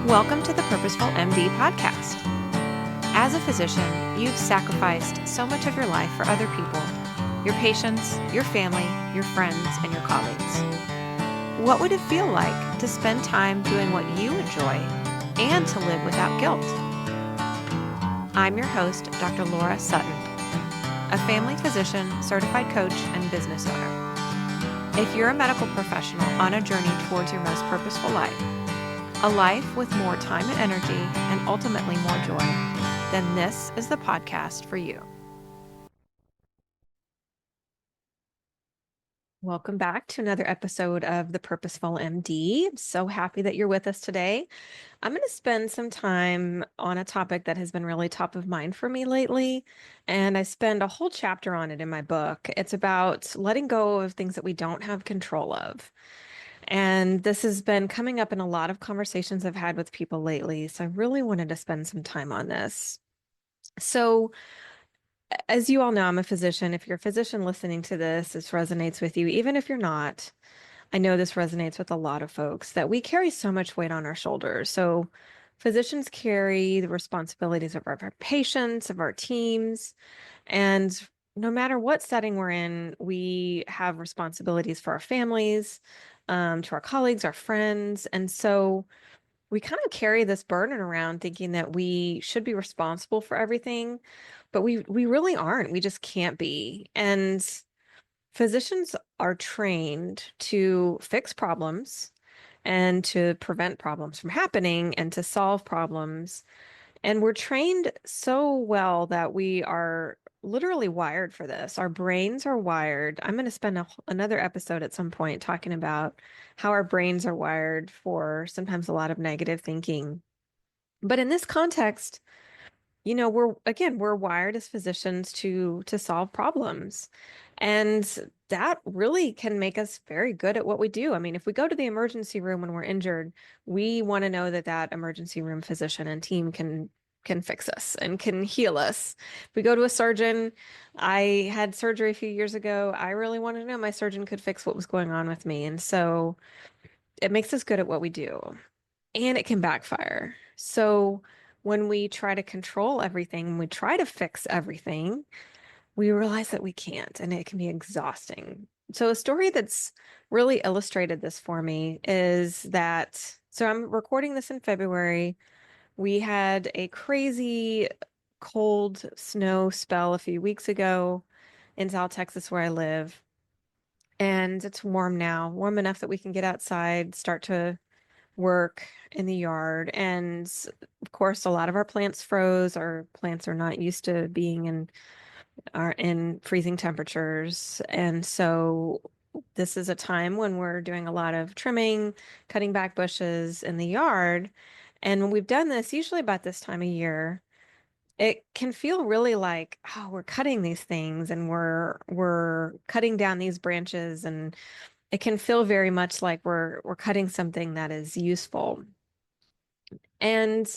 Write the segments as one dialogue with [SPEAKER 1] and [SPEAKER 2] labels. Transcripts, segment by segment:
[SPEAKER 1] Welcome to the Purposeful MD podcast. As a physician, you've sacrificed so much of your life for other people, your patients, your family, your friends, and your colleagues. What would it feel like to spend time doing what you enjoy and to live without guilt? I'm your host, Dr. Laura Sutton, a family physician, certified coach, and business owner. If you're a medical professional on a journey towards your most purposeful life, a life with more time and energy, and ultimately more joy, then this is the podcast for you. Welcome back to another episode of the Purposeful MD. I'm so happy that you're with us today. I'm going to spend some time on a topic that has been really top of mind for me lately, and I spend a whole chapter on it in my book. It's about letting go of things that we don't have control of. And this has been coming up in a lot of conversations I've had with people lately. So I really wanted to spend some time on this. So, as you all know, I'm a physician. If you're a physician listening to this resonates with you. Even if you're not, I know this resonates with a lot of folks that we carry so much weight on our shoulders. So, physicians carry the responsibilities of our patients, of our teams, and no matter what setting we're in, we have responsibilities for our families, to our colleagues, our friends. And so we kind of carry this burden around thinking that we should be responsible for everything, but we really aren't. We just can't be. And physicians are trained to fix problems and to prevent problems from happening and to solve problems. And we're trained so well that we are literally wired for this. Our brains are wired. I'm going to spend another episode at some point talking about how our brains are wired for sometimes a lot of negative thinking. But in this context, we're wired as physicians to solve problems. And that really can make us very good at what we do. I mean, if we go to the emergency room when we're injured, we want to know that that emergency room physician and team can fix us and can heal us. If we go to a surgeon, I had surgery a few years ago. I really wanted to know my surgeon could fix what was going on with me. And so it makes us good at what we do, and it can backfire. So when we try to control everything, we try to fix everything, we realize that we can't, and it can be exhausting. So a story that's really illustrated this for me is that, so I'm recording this in February. We had a crazy cold snow spell a few weeks ago in South Texas where I live. And it's warm now, warm enough that we can get outside, start to work in the yard. And of course, a lot of our plants froze. Our plants are not used to being in freezing temperatures. And so this is a time when we're doing a lot of trimming, cutting back bushes in the yard. And when we've done this, usually about this time of year, it can feel really like, oh, we're cutting these things and we're cutting down these branches, and it can feel very much like we're cutting something that is useful. And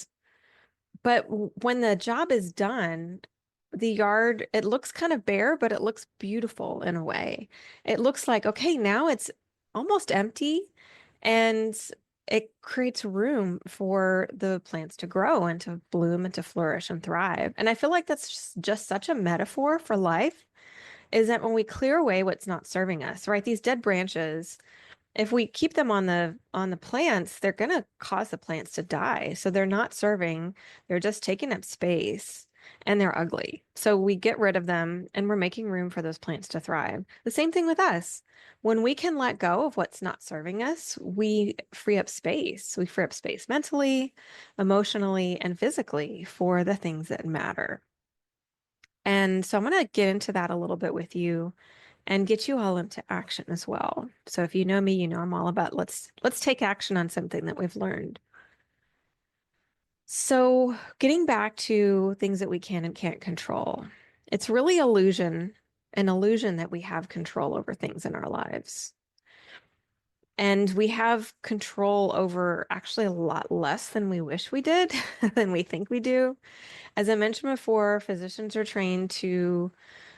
[SPEAKER 1] but when the job is done, the yard, it looks kind of bare, but it looks beautiful in a way. It looks like, okay, now it's almost empty, and it creates room for the plants to grow and to bloom and to flourish and thrive. And I feel like that's just such a metaphor for life, is that when we clear away what's not serving us, right? These dead branches, if we keep them on the plants, they're going to cause the plants to die. So they're not serving, they're just taking up space, and they're ugly. So we get rid of them and we're making room for those plants to thrive. The same thing with us. When we can let go of what's not serving us, we free up space. We free up space mentally, emotionally, and physically for the things that matter. And so I'm going to get into that a little bit with you and get you all into action as well. So if you know me, you know I'm all about let's take action on something that we've learned. So getting back to things that we can and can't control, it's really an illusion that we have control over things in our lives. And we have control over actually a lot less than we wish we did, than we think we do. As I mentioned before, physicians are trained to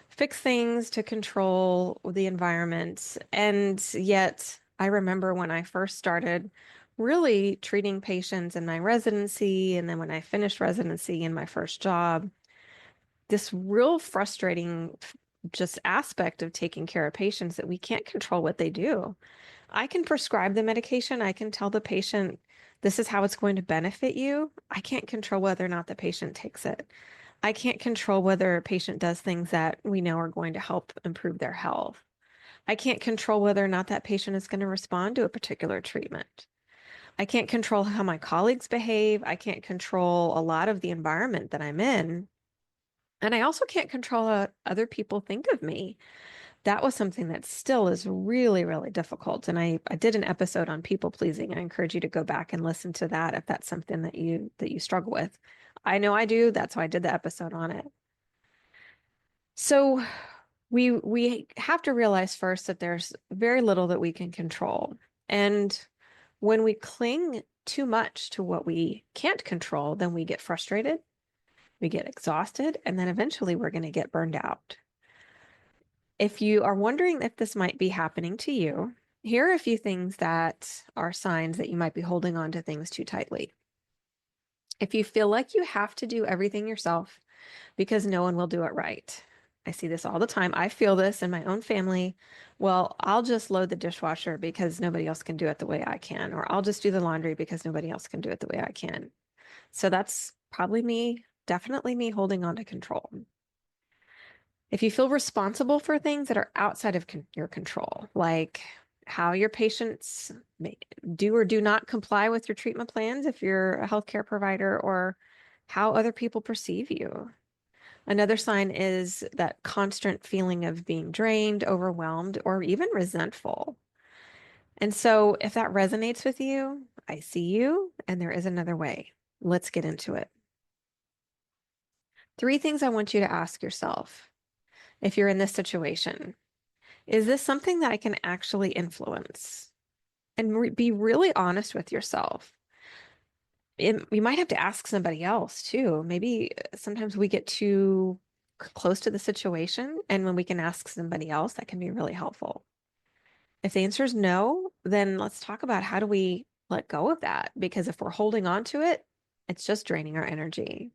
[SPEAKER 1] fix things, to control the environment. And yet, I remember when I first started really treating patients in my residency, and then when I finished residency in my first job, this real frustrating just aspect of taking care of patients that we can't control what they do. I can prescribe the medication. I can tell the patient, this is how it's going to benefit you. I can't control whether or not the patient takes it. I can't control whether a patient does things that we know are going to help improve their health. I can't control whether or not that patient is going to respond to a particular treatment. I can't control how my colleagues behave. I can't control a lot of the environment that I'm in. And I also can't control how other people think of me. That was something that still is really, really difficult. And I did an episode on people pleasing. I encourage you to go back and listen to that if that's something that you struggle with. I know I do. That's why I did the episode on it. So we have to realize first that there's very little that we can control. And when we cling too much to what we can't control, then we get frustrated, we get exhausted, and then eventually we're going to get burned out. If you are wondering if this might be happening to you, here are a few things that are signs that you might be holding on to things too tightly. If you feel like you have to do everything yourself because no one will do it right. I see this all the time. I feel this in my own family. Well, I'll just load the dishwasher because nobody else can do it the way I can, or I'll just do the laundry because nobody else can do it the way I can. So that's probably me, definitely me holding on to control. If you feel responsible for things that are outside of your control, like how your patients may do or do not comply with your treatment plans if you're a healthcare provider, or how other people perceive you. Another sign is that constant feeling of being drained, overwhelmed, or even resentful. And so if that resonates with you, I see you, and there is another way. Let's get into it. 3 things I want you to ask yourself if you're in this situation. Is this something that I can actually influence? And be really honest with yourself. You might have to ask somebody else too. Maybe sometimes we get too close to the situation, and when we can ask somebody else, that can be really helpful. If the answer is no, then let's talk about how do we let go of that? Because if we're holding on to it, it's just draining our energy.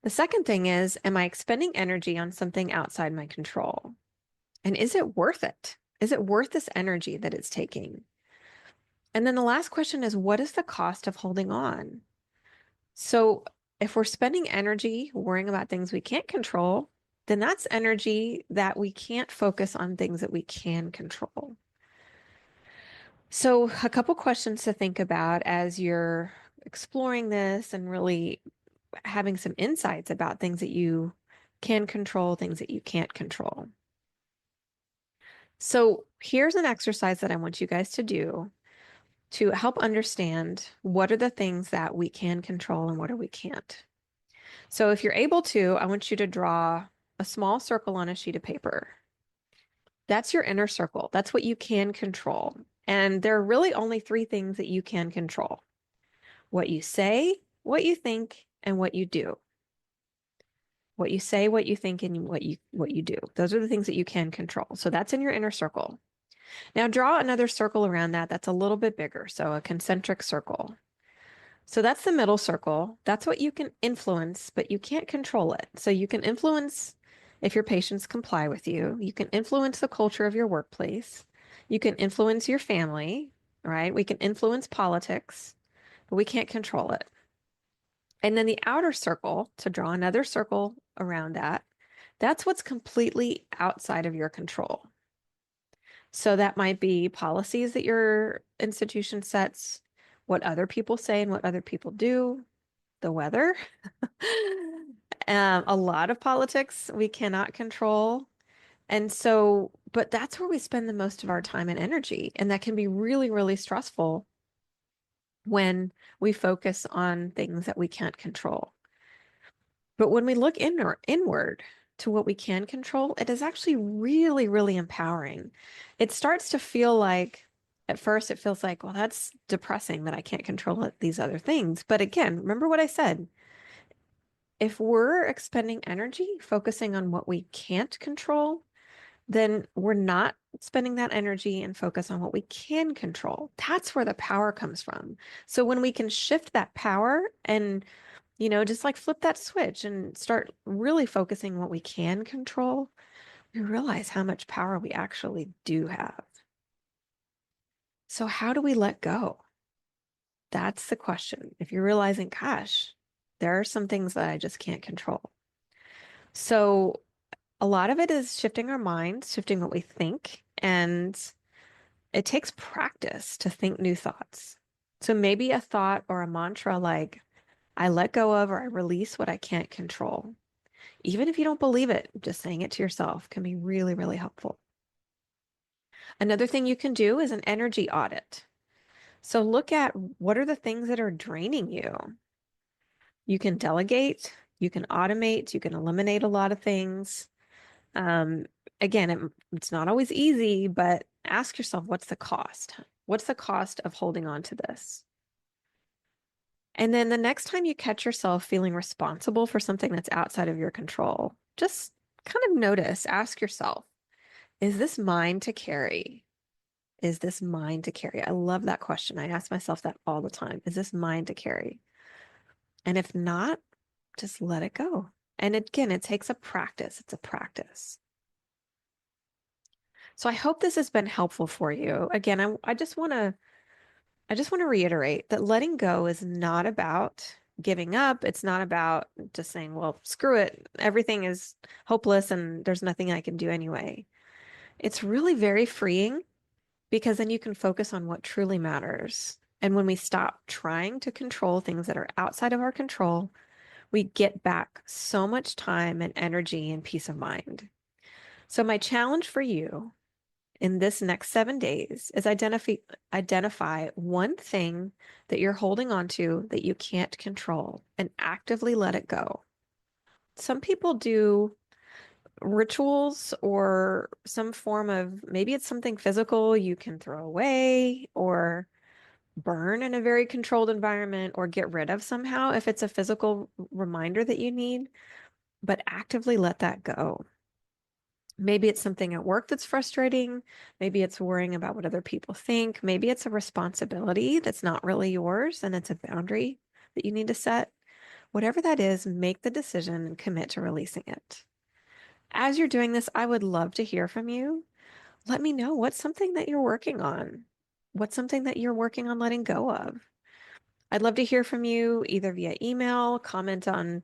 [SPEAKER 1] The second thing is, am I expending energy on something outside my control? And is it worth it? Is it worth this energy that it's taking? And then the last question is, what is the cost of holding on? So if we're spending energy worrying about things we can't control, then that's energy that we can't focus on things that we can control. So a couple questions to think about as you're exploring this and really having some insights about things that you can control, things that you can't control. So here's an exercise that I want you guys to do to help understand what are the things that we can control and what are we can't. So if you're able to, I want you to draw a small circle on a sheet of paper. That's your inner circle. That's what you can control. And there are really only 3 things that you can control: what you say, what you think, and what you do. What you say, what you think, and what you do. Those are the things that you can control. So that's in your inner circle. Now draw another circle around that that's a little bit bigger, so a concentric circle. So that's the middle circle. That's what you can influence, but you can't control it. So you can influence if your patients comply with you. You can influence the culture of your workplace. You can influence your family, right? We can influence politics, but we can't control it. And then the outer circle, to draw another circle around that, that's what's completely outside of your control. So that might be policies that your institution sets, what other people say and what other people do, the weather. A lot of politics we cannot control. And so, but that's where we spend the most of our time and energy. And that can be really, really stressful when we focus on things that we can't control. But when we look inward to what we can control, it is actually really, really empowering. It starts to feel like, at first, it feels like, well, that's depressing that I can't control these other things. But again, remember what I said. If we're expending energy focusing on what we can't control, then we're not spending that energy and focus on what we can control. That's where the power comes from. So when we can shift that power and, just like flip that switch and start really focusing what we can control, we realize how much power we actually do have. So how do we let go? That's the question. If you're realizing, gosh, there are some things that I just can't control. So a lot of it is shifting our minds, shifting what we think, and it takes practice to think new thoughts. So maybe a thought or a mantra like, I let go of or I release what I can't control. Even if you don't believe it, just saying it to yourself can be really, really helpful. Another thing you can do is an energy audit. So look at what are the things that are draining you. You can delegate, you can automate, you can eliminate a lot of things. Um, Again, it's not always easy, but ask yourself, what's the cost? What's the cost of holding on to this? And then the next time you catch yourself feeling responsible for something that's outside of your control, just kind of notice, ask yourself, is this mine to carry? Is this mine to carry? I love that question. I ask myself that all the time. Is this mine to carry? And if not, just let it go. And again, it takes a practice. It's a practice. So I hope this has been helpful for you. Again, I just want to reiterate that letting go is not about giving up. It's not about just saying, well, screw it. Everything is hopeless and there's nothing I can do anyway. It's really very freeing because then you can focus on what truly matters. And when we stop trying to control things that are outside of our control, we get back so much time and energy and peace of mind. So my challenge for you in this next 7 days is identify one thing that you're holding on to that you can't control and actively let it go. Some people do rituals or some form of, maybe it's something physical you can throw away or burn in a very controlled environment or get rid of somehow if it's a physical reminder that you need, but actively let that go. Maybe it's something at work that's frustrating. Maybe it's worrying about what other people think. Maybe it's a responsibility that's not really yours and it's a boundary that you need to set. Whatever that is, make the decision and commit to releasing it. As you're doing this, I would love to hear from you. Let me know what's something that you're working on. What's something that you're working on letting go of? I'd love to hear from you either via email, comment on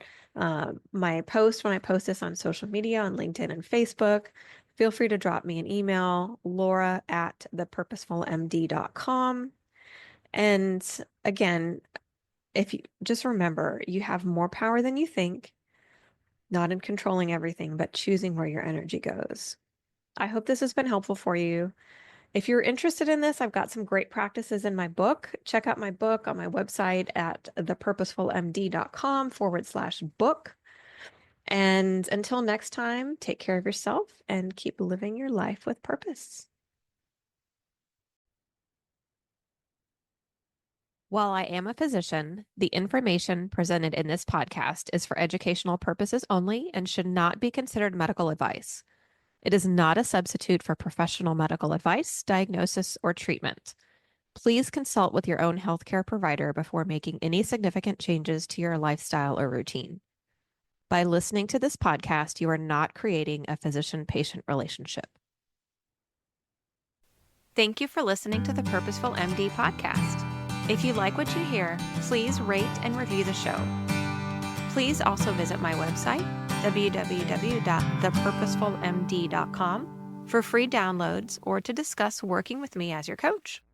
[SPEAKER 1] my post when I post this on social media, on LinkedIn and Facebook. Feel free to drop me an email, laura@thepurposefulmd.com. And again, if you just remember, you have more power than you think, not in controlling everything, but choosing where your energy goes. I hope this has been helpful for you. If you're interested in this, I've got some great practices in my book. Check out my book on my website at thepurposefulmd.com/book. And until next time, take care of yourself and keep living your life with purpose. While I am a physician, the information presented in this podcast is for educational purposes only and should not be considered medical advice. It is not a substitute for professional medical advice, diagnosis, or treatment. Please consult with your own healthcare provider before making any significant changes to your lifestyle or routine. By listening to this podcast, you are not creating a physician-patient relationship. Thank you for listening to the Purposeful MD podcast. If you like what you hear, please rate and review the show. Please also visit my website, www.thepurposefulmd.com, for free downloads or to discuss working with me as your coach.